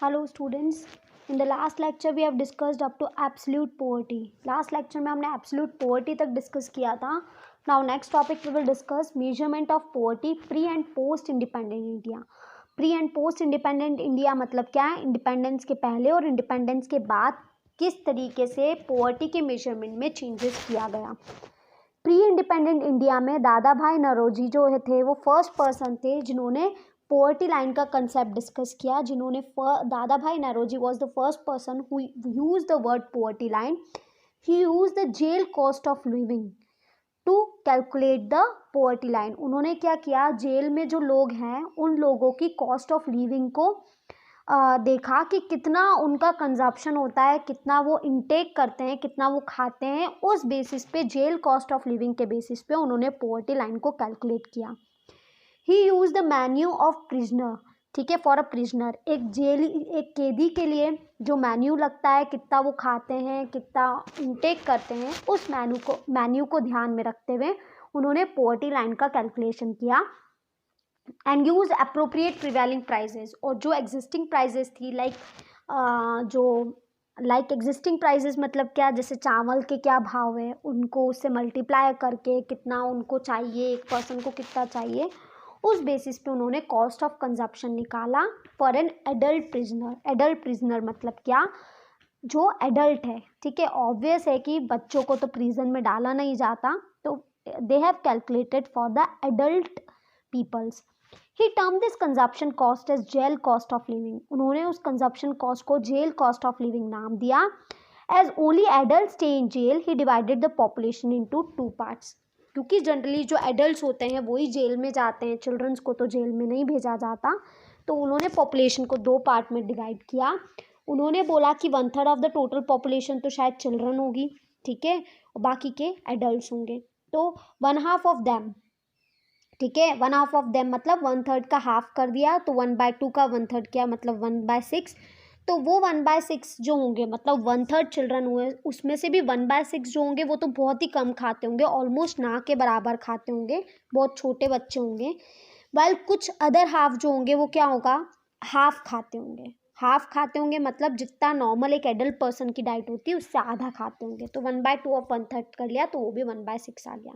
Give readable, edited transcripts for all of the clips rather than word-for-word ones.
Hello students. In the last lecture we have discussed up to absolute poverty. Last lecture में हमने absolute poverty तक discuss किया था. Now next topic we will discuss measurement of poverty pre and post independent India. Pre and post independent India मतलब क्या है? Independence के पहले और इंडिपेंडेंस के बाद किस तरीके से poverty के measurement में changes किया गया. प्री इंडिपेंडेंट इंडिया में दादा भाई नौरोजी जो थे वो फर्स्ट पर्सन थे जिन्होंने पोवर्टी लाइन का कंसेप्ट डिस्कस किया. जिन्होंने Dadabhai Naoroji was the first person who use the word poverty line. He use the jail cost of living to calculate the poverty line. उन्होंने क्या किया, जेल में जो लोग हैं उन लोगों की कॉस्ट ऑफ लिविंग को देखा कि कितना उनका कंजप्शन होता है, कितना वो इनटेक करते हैं, कितना वो खाते हैं. उस बेसिस पे जेल कॉस्ट ऑफ लिविंग के बेसिस पे उन्होंने पोवर्टी लाइन को कैलकुलेट किया. He use the menu of prisoner. ठीक है, फॉर अ प्रिजनर एक कैदी के लिए जो मेन्यू लगता है, कितना वो खाते हैं, कितना इनटेक करते हैं, उस मेन्यू को ध्यान में रखते हुए उन्होंने पोवर्टी लाइन का कैलकुलेशन किया. And use appropriate prevailing prices. और जो एग्जिस्टिंग प्राइजेस थी एग्जिस्टिंग प्राइजेस मतलब क्या, जैसे चावल के क्या भाव है उनको उससे मल्टीप्लाई करके कितना उनको चाहिए, एक पर्सन को कितना चाहिए, उस बेसिस पे उन्होंने कॉस्ट ऑफ कंजप्शन निकाला for an adult prisoner. Adult prisoner मतलब क्या, जो एडल्ट है. ठीक है, ऑब्वियस है कि बच्चों को तो प्रिजन में डाला नहीं जाता, तो they have calculated for the adult peoples. He term this consumption cost as jail cost of living. उन्होंने उस कंजप्शन कॉस्ट को जेल कॉस्ट ऑफ लिविंग नाम दिया. As only adult stay in jail he divided the population into 2 parts. क्योंकि generally जो adults होते हैं वही जेल में जाते हैं, चिल्ड्रंस को तो जेल में नहीं भेजा जाता, तो उन्होंने पॉपुलेशन को 2 पार्ट में डिवाइड किया. उन्होंने बोला कि 1/3 ऑफ द टोटल पॉपुलेशन तो शायद चिल्ड्रन होगी, ठीक है, और बाकी के एडल्ट्स होंगे. तो 1/2 ऑफ देम, ठीक है, 1/2 ऑफ देम मतलब 1/3 का हाफ कर दिया, तो 1/2 का 1/3 किया मतलब 1/6. तो वो 1/6 जो होंगे मतलब 1/3 चिल्ड्रन हुए, उसमें से भी 1/6 जो होंगे वो तो बहुत ही कम खाते होंगे, ऑलमोस्ट ना के बराबर खाते होंगे, बहुत छोटे बच्चे होंगे. वेल कुछ अदर हाफ जो होंगे वो क्या होगा, हाफ खाते होंगे. हाफ खाते होंगे मतलब जितना नॉर्मल एक एडल्ट पर्सन की डाइट होती है उससे आधा खाते होंगे. तो 1/2 ऑफ 1/3 कर लिया तो वो भी 1/6 आ गया,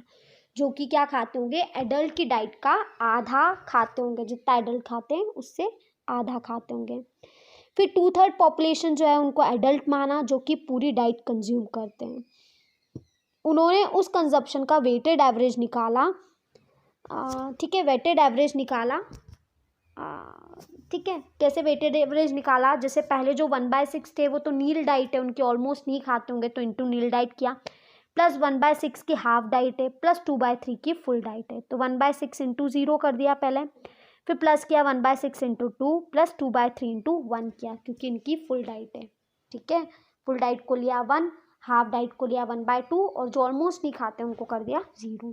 जो कि क्या खाते होंगे, एडल्ट की डाइट का आधा खाते होंगे. जितना एडल्ट खाते हैं उससे आधा खाते होंगे. फिर 2/3 पॉपुलेशन जो है उनको एडल्ट माना, जो कि पूरी डाइट कंज्यूम करते हैं. उन्होंने उस कंजप्शन का वेटेड एवरेज निकाला. ठीक है, वेटेड एवरेज निकाला. ठीक है, कैसे वेटेड एवरेज निकाला, जैसे पहले जो 1/6 थे वो तो नील डाइट है उनकी, ऑलमोस्ट नहीं खाते होंगे, तो इंटू नील डाइट किया, प्लस 1/6 की हाफ डाइट है, प्लस 2/3 की फुल डाइट है. तो 1/6 इंटू 0 कर दिया पहले, फिर प्लस किया 1/6 इंटू 2, प्लस 2/3 इंटू 1 किया, क्योंकि इनकी फुल डाइट है. ठीक है, फुल डाइट को लिया 1, हाफ डाइट को लिया 1/2, और जो ऑलमोस्ट नहीं खाते उनको कर दिया 0.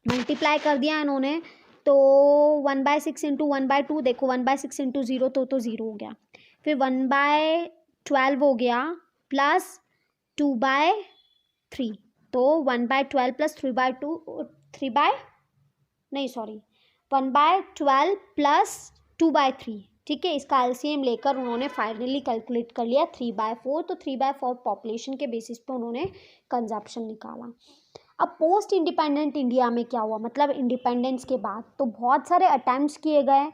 मल्टीप्लाई कर दिया इन्होंने, तो 1/6 इंटू 1/2, देखो 1/6 इंटू 0 तो 0 हो गया. फिर 1/12 हो गया, प्लस 2/3, तो 1/12 प्लस 3/2 1/12 प्लस 2/3. ठीक है, इसका एलसीएम लेकर उन्होंने फाइनली कैलकुलेट कर लिया 3/4. तो 3/4 पॉपुलेशन के बेसिस पे उन्होंने कंजप्शन निकाला. अब पोस्ट इंडिपेंडेंट इंडिया में क्या हुआ, मतलब इंडिपेंडेंस के बाद तो बहुत सारे अटैम्प्ट्स किए गए.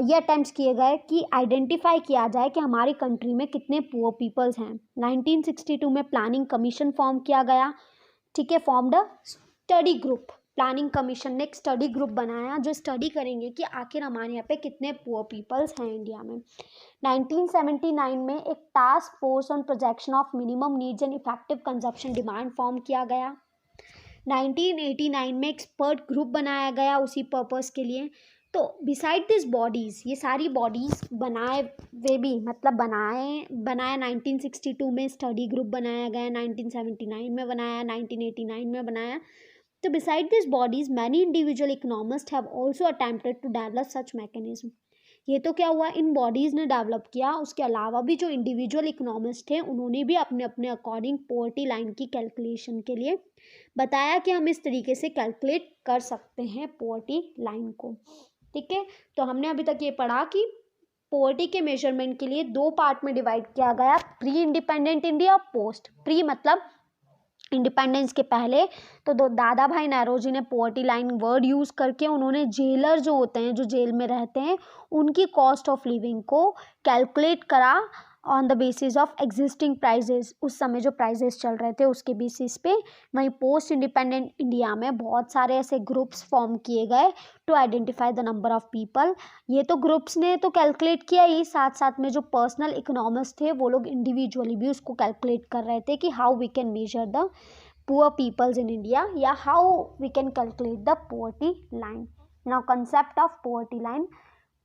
ये अटैम्प्ट्स किए गए कि आइडेंटिफाई किया जाए कि हमारी कंट्री में कितने पुअर पीपल्स हैं. 1962 में प्लानिंग कमीशन फॉर्म किया गया. ठीक है, formed a study group. Planning commission ने एक स्टडी ग्रुप बनाया जो स्टडी करेंगे कि आखिर हमारे यहाँ पे कितने पुअर पीपल्स हैं इंडिया में. 1979 में एक task force on projection of minimum needs and effective consumption demand form किया गया. 1989 में एक्सपर्ट ग्रुप बनाया गया उसी पर्पस के लिए. तो बिसाइड दिस बॉडीज़, ये सारी बॉडीज़ बनाए वे भी मतलब बनाया 1962 में स्टडी ग्रुप बनाया गया, 1979 में बनाया, 1989 में बनाया. तो beside this bodies many individual economist have also attempted to develop such mechanism. ये तो क्या हुआ, इन बॉडीज़ ने डेवलप किया, उसके अलावा भी जो इंडिविजुअल इकोनॉमिस्ट थे उन्होंने भी अपने अपने अकॉर्डिंग पोवर्टी लाइन की कैलकुलेशन के लिए बताया कि हम इस तरीके से कैलकुलेट कर सकते हैं पोवर्टी लाइन को. ठीक है, तो हमने अभी तक ये पढ़ा कि पोवर्टी के मेजरमेंट के लिए दो पार्ट में डिवाइड किया गया, प्री इंडिपेंडेंट इंडिया और पोस्ट। प्री मतलब इंडिपेंडेंस के पहले। तो दादा भाई नौरोजी ने पोवर्टी लाइन वर्ड यूज़ करके उन्होंने जेलर जो होते हैं, जो जेल में रहते हैं, उनकी कॉस्ट ऑफ लिविंग को कैलकुलेट करा on the basis of existing prices. उस समय जो प्राइजेस चल रहे थे उसके बेसिस पे। वहीं पोस्ट इंडिपेंडेंट इंडिया में बहुत सारे ऐसे ग्रुप्स फॉर्म किए गए to identify the number of people. ये तो ग्रुप्स ने तो कैलकुलेट किया ही, साथ साथ में जो पर्सनल इकोनॉमिस्ट थे वो लोग इंडिविजुअली भी उसको कैलकुलेट कर रहे थे कि how we can measure the poor peoples in India, या how we can calculate the poverty line. Now concept of poverty line.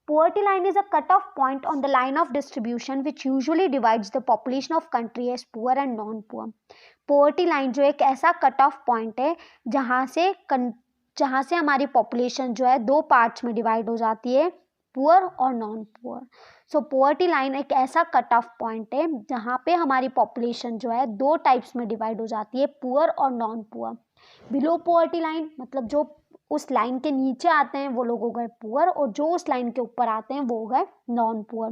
Poverty line is a cutoff point on the line of distribution which usually divides the population of country as poor and non-poor. Poverty line जो एक ऐसा cut off point है जहाँ से हमारी population जो है दो पार्ट्स में डिवाइड हो जाती है, पुअर और नॉन पुअर. सो पोवर्टी लाइन एक ऐसा कट ऑफ पॉइंट है जहाँ पे हमारी पॉपुलेशन जो है दो टाइप्स में डिवाइड हो जाती है, पुअर और non poor. Below poverty line मतलब जो उस लाइन के नीचे आते हैं वो लोग हो गए पुअर, और जो उस लाइन के ऊपर आते हैं वो हो गए non poor.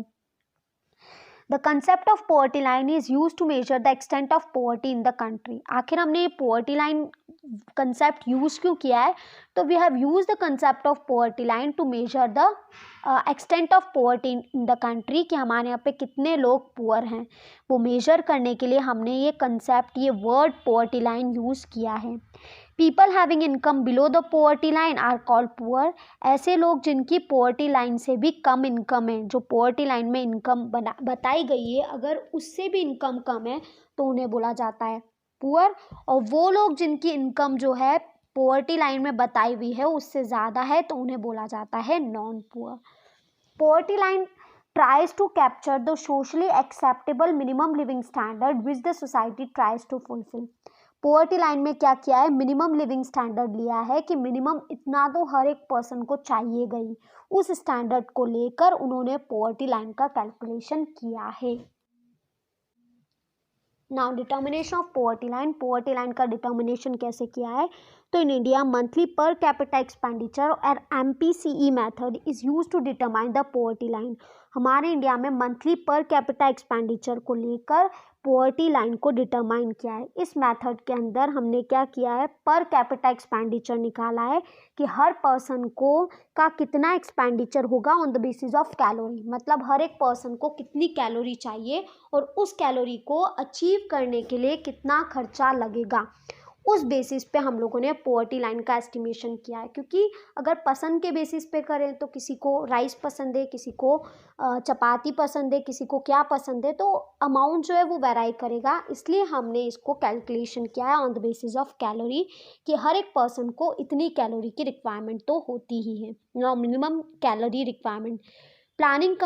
The concept of poverty line is use to measure the extent of poverty in the country. आखिर हमने ये पोवर्टी लाइन कंसेप्ट यूज क्यों किया है? तो we have use the concept of poverty line to measure the extent of poverty in the country, कि हमारे यहाँ पे कितने लोग पुअर हैं वो मेजर करने के लिए हमने ये कंसेप्ट, ये वर्ड पोवर्टी लाइन यूज़ किया है. People having income below the poverty line are called poor. ऐसे लोग जिनकी पोवर्टी लाइन से भी कम इनकम है, जो पोवर्टी लाइन में इनकम बताई गई है अगर उससे भी इनकम कम है तो उन्हें बोला जाता है पुअर. और वो लोग जिनकी इनकम जो है पोवर्टी लाइन में बताई हुई है उससे ज़्यादा है तो उन्हें बोला जाता है non poor. Poverty line tries to capture the socially acceptable minimum living standard which the society tries to fulfill. Poverty line में क्या किया है, मिनिमम लिविंग स्टैंडर्ड लिया है कि मिनिमम इतना तो हर एक पर्सन को चाहिए गई, उस स्टैंडर्ड को लेकर उन्होंने पोवर्टी लाइन का कैलकुलेशन किया है. Now determination of poverty line. Poverty line का डिटर्मिनेशन कैसे किया है? तो in India monthly per capita expenditure or MPCE method is use to determine the poverty line. हमारे इंडिया में मंथली पर कैपिटा एक्सपेंडिचर को लेकर पोवर्टी लाइन को डिटरमाइन किया है. इस मेथड के अंदर हमने क्या किया है, पर कैपिटा एक्सपेंडिचर निकाला है कि हर पर्सन को का कितना एक्सपेंडिचर होगा on the basis of calorie. मतलब हर एक पर्सन को कितनी कैलोरी चाहिए और उस कैलोरी को अचीव करने के लिए कितना खर्चा लगेगा, उस बेसिस पे हम लोगों ने पोवर्टी लाइन का एस्टिमेशन किया है. क्योंकि अगर पसंद के बेसिस पे करें तो किसी को राइस पसंद है, किसी को चपाती पसंद है, किसी को क्या पसंद है, तो अमाउंट जो है वो वेराई करेगा. इसलिए हमने इसको कैलकुलेशन किया है on the basis of calorie कि हर एक पर्सन को इतनी कैलोरी की रिक्वायरमेंट तो होती ही है, minimum calorie requirement. Planning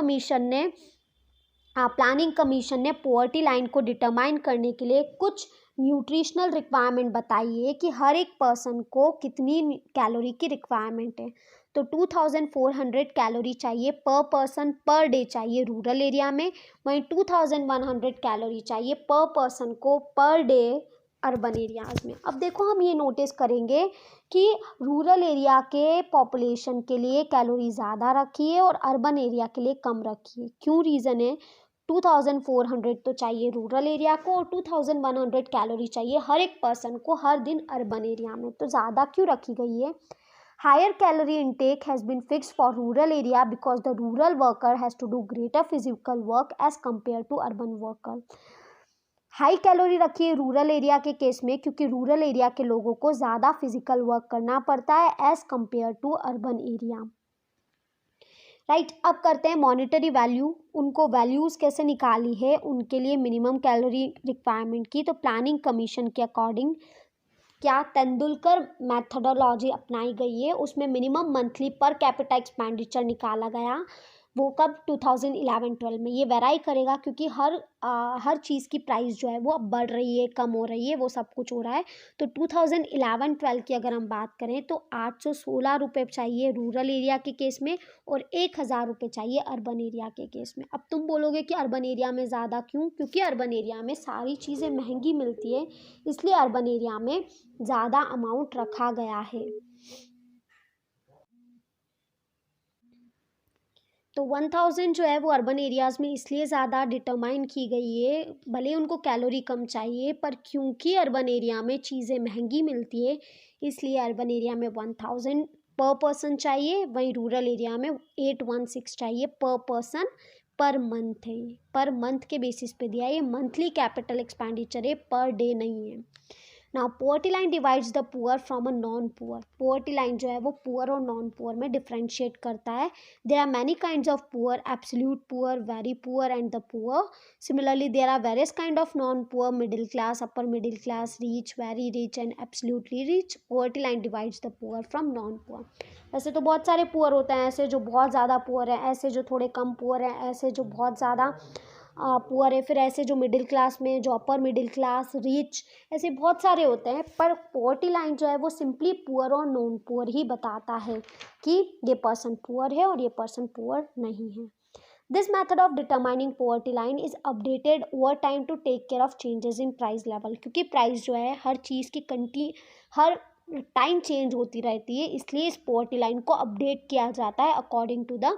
commission ने पोवर्टी लाइन को डिटरमाइन करने के लिए कुछ न्यूट्रिशनल रिक्वायरमेंट बताई है कि हर एक पर्सन को कितनी कैलोरी की रिक्वायरमेंट है. तो 2400 कैलोरी चाहिए पर पर्सन पर डे चाहिए रूरल एरिया में, वहीं 2100 कैलोरी चाहिए पर पर्सन को पर डे अर्बन एरियाज़ में. अब देखो हम ये नोटिस करेंगे कि रूरल एरिया के पॉपुलेशन के लिए कैलोरी ज़्यादा रखी है और अर्बन एरिया के लिए कम रखी है. क्यों? रीज़न है 2400 तो चाहिए रूरल एरिया को और 2100 कैलोरी चाहिए हर एक पर्सन को हर दिन अर्बन एरिया में. तो ज़्यादा क्यों रखी गई है? Higher calorie intake has been fixed for rural area because the rural worker has to do greater physical work as compare to urban worker. High calorie रखी है रूरल एरिया के केस में क्योंकि रूरल एरिया के लोगों को ज़्यादा physical work करना पड़ता है as compare to urban area. Right. अब करते हैं मॉनिटरी वैल्यू. उनको वैल्यूज़ कैसे निकाली है उनके लिए मिनिमम कैलोरी रिक्वायरमेंट की. तो प्लानिंग कमीशन के अकॉर्डिंग क्या तेंदुलकर मैथडोलॉजी अपनाई गई है, उसमें minimum monthly per capita expenditure निकाला गया. वो कब? 2011-12 में. ये वेराई करेगा क्योंकि हर चीज़ की प्राइस जो है वो अब बढ़ रही है, कम हो रही है, वो सब कुछ हो रहा है. तो 2011-12 की अगर हम बात करें तो 816 रुपये चाहिए रूरल एरिया के केस में और 1000 रुपये चाहिए अर्बन एरिया के केस में. अब तुम बोलोगे कि अर्बन एरिया में ज़्यादा क्यों? क्योंकि अर्बन एरिया में सारी चीज़ें महंगी मिलती है, इसलिए अर्बन एरिया में ज़्यादा अमाउंट रखा गया है. तो 1000 जो है वो अर्बन एरियाज़ में इसलिए ज़्यादा डिटरमाइन की गई है, भले उनको कैलोरी कम चाहिए, पर क्योंकि अर्बन एरिया में चीज़ें महंगी मिलती है इसलिए अर्बन एरिया में 1000 पर पर्सन चाहिए, वहीं रूरल एरिया में 816 चाहिए पर पर्सन पर मंथ है। पर मंथ के बेसिस पे दिया है, ये मंथली कैपिटल एक्सपेंडिचर है, पर डे नहीं है। Now poverty line divides the poor from a non poor. Poverty line जो है वो पुअर और नॉन पुअर में डिफ्रेंशिएट करता है। There are many kinds of poor, absolute poor, very poor and the poor. Similarly there are various kind of non poor, middle class, upper middle class, rich, very rich and absolutely rich. Poverty line divides the poor from non poor. ऐसे तो बहुत सारे poor होते हैं, ऐसे जो बहुत ज़्यादा पुअर है, ऐसे जो थोड़े कम पुअर हैं, ऐसे जो बहुत ज़्यादा पुअर है, फिर ऐसे जो मिडिल क्लास में, जो अपर मिडिल क्लास, रिच, ऐसे बहुत सारे होते हैं। पर पोवर्टी लाइन जो है वो सिंपली पुअर और नॉन पुअर ही बताता है कि ये पर्सन पुअर है और ये पर्सन पुअर नहीं है। This method of determining poverty line is updated over time to take care of changes in price level, क्योंकि प्राइस जो है हर चीज़ की हर टाइम चेंज होती रहती है, इसलिए इस पोवर्टी लाइन को अपडेट किया जाता है according to the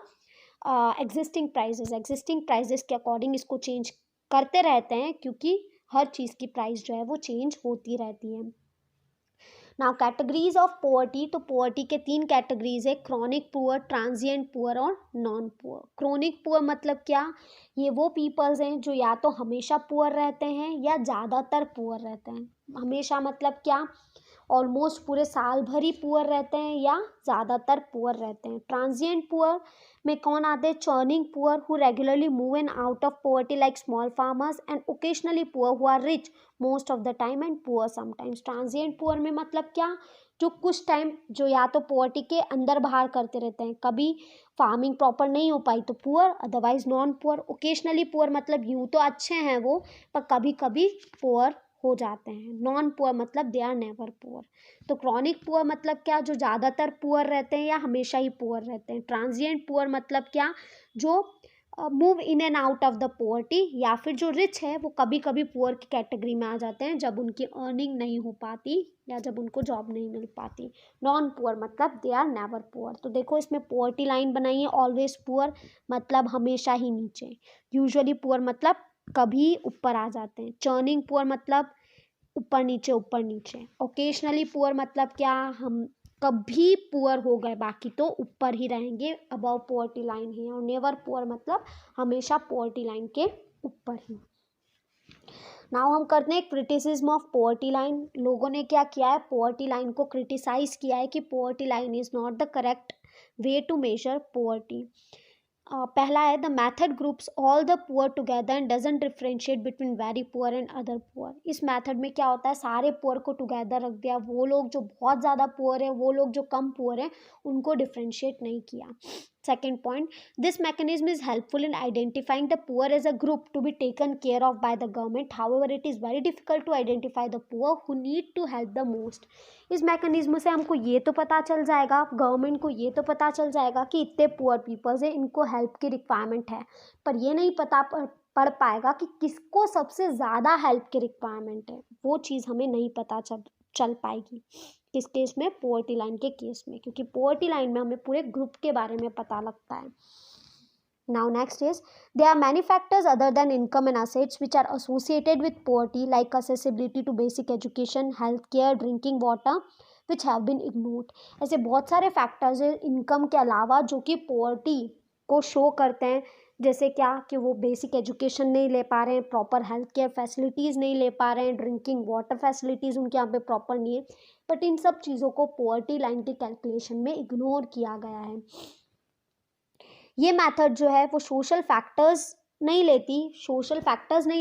existing prices के अकॉर्डिंग इसको चेंज करते रहते हैं, क्योंकि हर चीज़ की प्राइस जो है वो चेंज होती रहती है। नाउ कैटेगरीज ऑफ पोवर्टी, तो पोवर्टी के 3 कैटेगरीज है, क्रॉनिक पुअर, ट्रांजिएंट पुअर और नॉन पुअर। क्रॉनिक पुअर मतलब क्या, ये वो पीपल्स हैं जो या तो हमेशा पुअर रहते हैं या ज़्यादातर पुअर रहते हैं। हमेशा मतलब क्या, ऑलमोस्ट पूरे साल भर ही पुअर रहते हैं या ज़्यादातर पुअर रहते हैं। ट्रांजिएंट पुअर में कौन आते हैं, churning poor who regularly move in out of poverty like small farmers, and occasionally poor who are rich most of the time and poor sometimes. Transient poor में मतलब क्या, जो कुछ टाइम जो या तो पोवर्टी के अंदर बाहर करते रहते हैं, कभी फार्मिंग प्रॉपर नहीं हो पाई तो poor, otherwise non poor. Occasionally poor मतलब यूँ तो अच्छे हैं वो, पर कभी कभी पुअर हो जाते हैं। नॉन पुअर मतलब दे आर नेवर पुअर। तो क्रॉनिक पुअर मतलब क्या, जो ज़्यादातर पुअर रहते हैं या हमेशा ही पुअर रहते हैं। ट्रांजिएंट पुअर मतलब क्या, जो move in and out of the poverty, या फिर जो रिच है वो कभी कभी पुअर की कैटेगरी में आ जाते हैं जब उनकी अर्निंग नहीं हो पाती या जब उनको जॉब नहीं मिल पाती। नॉन पुअर मतलब दे आर नेवर पुअर। तो देखो इसमें पोवर्टी लाइन बनाई है, ऑलवेज पुअर मतलब हमेशा ही नीचे, यूजुअली पुअर मतलब कभी ऊपर आ जाते हैं, चर्निंग पुअर मतलब ऊपर नीचे ऊपर नीचे, ओकेजनली पुअर मतलब क्या, हम कभी पुअर हो गए बाकी तो ऊपर ही रहेंगे, अबव पोवर्टी लाइन ही, और नेवर पुअर मतलब हमेशा पोवर्टी लाइन के ऊपर ही। नाउ हम करते हैं क्रिटिसिज्म ऑफ पोवर्टी लाइन। लोगों ने क्या किया है, पोवर्टी लाइन को क्रिटिसाइज किया है कि poverty line is not the correct way to measure poverty. पहला है, the method groups all the poor together and doesn't differentiate between very poor and other poor. इस मैथड में क्या होता है, सारे पुअर को टुगेदर रख दिया, वो लोग जो बहुत ज़्यादा पुअर है, वो लोग जो कम पुअर है, उनको डिफ्रेंशिएट नहीं किया। Second point, this mechanism is helpful in identifying the poor as a group to be taken care of by the government. However, it is very difficult to identify the poor who need to help the most. इस mechanism से हमको ये तो पता चल जाएगा, government को ये तो पता चल जाएगा कि इतने पुअर पीपल्स हैं, इनको हेल्प की रिक्वायरमेंट है, पर ये नहीं पता पड़ पाएगा कि किसको सबसे ज़्यादा हेल्प की रिक्वायरमेंट है। वो चीज़ हमें नहीं पता चल पाएगी किस केस में, पोवर्टी लाइन के केस में, क्योंकि पोवर्टी लाइन में हमें पूरे ग्रुप के बारे में पता लगता है। Now next is, there are many factors other than income and assets which are associated with poverty like accessibility to basic education, health care, drinking water which have been ignored. ऐसे बहुत सारे factors हैं income के अलावा जो कि poverty को show करते हैं, जैसे क्या कि वो बेसिक एजुकेशन नहीं ले पा रहे हैं, प्रॉपर हेल्थ केयर फैसिलिटीज़ नहीं ले पा रहे हैं, ड्रिंकिंग वाटर फैसिलिटीज़ उनके यहाँ पे प्रॉपर नहीं है, बट इन सब चीज़ों को पोवर्टी लाइन के कैलकुलेशन में इग्नोर किया गया है। ये मेथड जो है वो सोशल फैक्टर्स नहीं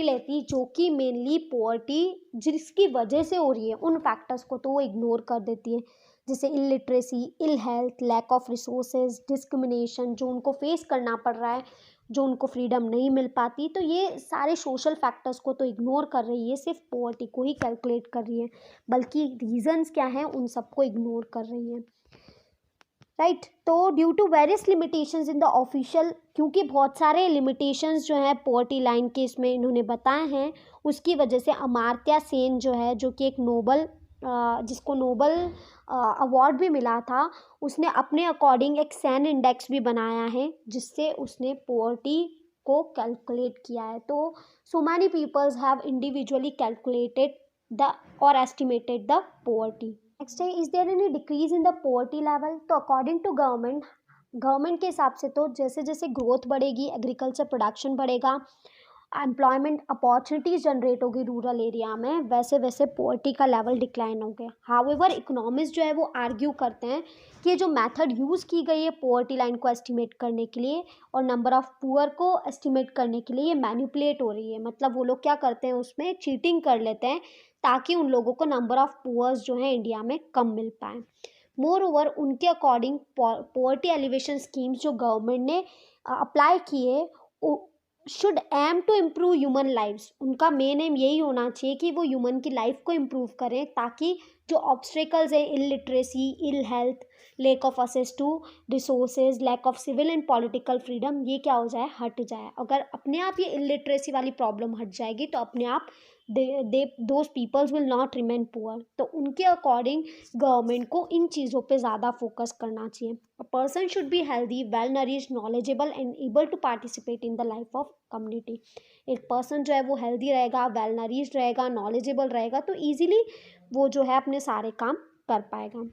लेती जो कि मेनली पोवर्टी जिसकी वजह से हो रही है, उन फैक्टर्स को तो वो इग्नोर कर देती है, जैसे illiteracy, ill health, lack of resources, discrimination जो उनको फेस करना पड़ रहा है, जो उनको फ्रीडम नहीं मिल पाती। तो ये सारे सोशल फैक्टर्स को तो इग्नोर कर रही है, सिर्फ पोवर्टी को ही कैलकुलेट कर रही है, बल्कि रीजंस क्या हैं उन सबको इग्नोर कर रही है, राइट। तो due to various limitations in the official, क्योंकि बहुत सारे लिमिटेशंस जो हैं पोवर्टी लाइन के इसमें इन्होंने बताए हैं, उसकी वजह से अमार्त्य सेन जो है, जो कि एक नोबल जिसको नोबल अवार्ड भी मिला था, उसने अपने अकॉर्डिंग एक सैन इंडेक्स भी बनाया है जिससे उसने पोवर्टी को कैलकुलेट किया है। तो so many peoples have individually calculated the और एस्टिमेटेड द पोवर्टी। नेक्स्ट है, is there any decrease in the poverty level? तो अकॉर्डिंग टू गवर्नमेंट के हिसाब से तो जैसे जैसे ग्रोथ बढ़ेगी, एग्रीकल्चर प्रोडक्शन बढ़ेगा, एम्प्लॉयमेंट अपॉर्चुनिटीज जनरेट होगी रूरल एरिया में, वैसे वैसे पोवर्टी का लेवल डिक्लाइन हो गया। हाउएवर इकोनॉमिस्ट जो है वो आर्ग्यू करते हैं कि ये जो मेथड यूज़ की गई है पोवर्टी लाइन को एस्टिमेट करने के लिए और नंबर ऑफ़ पुअर को एस्टिमेट करने के लिए, ये मैनिपुलेट हो रही है। मतलब वो लोग क्या करते हैं, उसमें चीटिंग कर लेते हैं ताकि उन लोगों को नंबर ऑफ़ पुअर्स जो है इंडिया में कम मिल पाए। मोर ओवर उनके अकॉर्डिंग पोवर्टी एलिवेशन स्कीम्स जो गवर्नमेंट ने अप्लाई किए should aim to improve human lives. उनका मेन एम यही होना चाहिए कि वो ह्यूमन की लाइफ को इम्प्रूव करें ताकि जो ऑब्स्टेकल्स हैं, illiteracy, ill health, lack of access to resources, lack of civil and political freedom, ये क्या हो जाए, हट जाए। अगर अपने आप ये इलिटरेसी वाली प्रॉब्लम हट जाएगी तो अपने आप those peoples will not remain poor. तो उनके अकॉर्डिंग गवर्नमेंट को इन चीज़ों पे ज़्यादा फोकस करना चाहिए। A person should be healthy, well nourished, knowledgeable and able to participate in the life of community. एक पर्सन जो है वो हेल्दी रहेगा, वेल नरिश्ड रहेगा, नॉलेजेबल रहेगा तो ईजिली वो जो है अपने सारे काम कर पाएगा।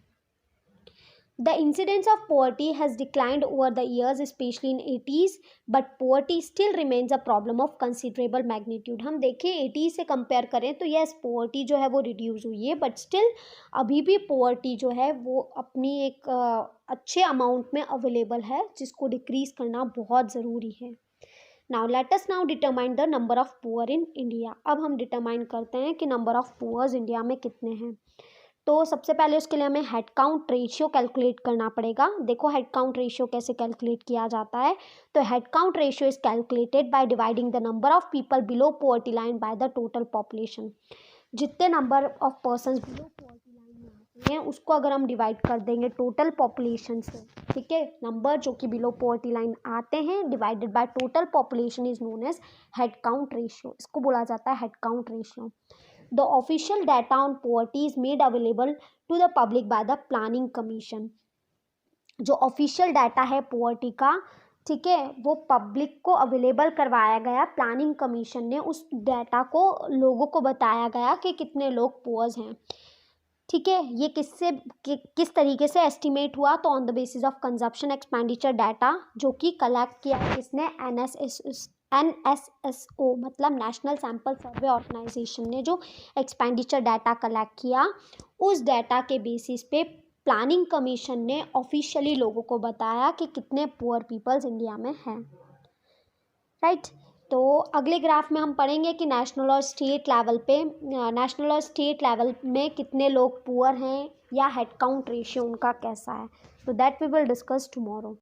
The incidence of poverty has declined over the years, especially in 80s, but poverty still remains a problem of considerable magnitude. हम देखें 80s से कंपेयर करें तो यस poverty जो है वो रिड्यूस हुई है, बट स्टिल अभी भी poverty जो है वो अपनी एक अच्छे अमाउंट में अवेलेबल है जिसको डिक्रीज करना बहुत ज़रूरी है। Now let us now determine the number of poor in India. अब हम डिटरमाइन करते हैं कि नंबर ऑफ़ पुअर्स इंडिया में कितने हैं। तो सबसे पहले उसके लिए हमें हेड काउंट रेशियो कैलकुलेट करना पड़ेगा। देखो हेड काउंट रेशियो कैसे कैलकुलेट किया जाता है। तो head count ratio is calculated by dividing the number of people below poverty line by the total population. जितने number of persons below poverty line में आते हैं उसको अगर हम डिवाइड कर देंगे टोटल पॉपुलेशन से, ठीक है, नंबर जो कि बिलो पोवर्टी लाइन आते हैं divided by total population is known as head count ratio. इसको बोला जाता है head count ratio. The official data on poverty is made available to the public by the planning commission। जो official data है poverty का, ठीक है, वो पब्लिक को अवेलेबल करवाया गया प्लानिंग कमीशन ने। उस डाटा को लोगों को बताया गया कि कितने लोग पुअर्स हैं, ठीक है। ये किस तरीके से एस्टिमेट हुआ, तो on the basis of consumption expenditure data जो कि कलेक्ट किया किसने, NSSO मतलब नेशनल सैम्पल सर्वे ऑर्गेनाइजेशन ने जो एक्सपेंडिचर डाटा कलेक्ट किया, उस डाटा के बेसिस पे प्लानिंग कमीशन ने ऑफिशियली लोगों को बताया कि कितने पुअर पीपल्स इंडिया में हैं, राइट। तो अगले ग्राफ में हम पढ़ेंगे कि नेशनल और स्टेट लेवल में कितने लोग पुअर हैं या हेड काउंट रेशियो उनका कैसा है। तो that we will discuss tomorrow.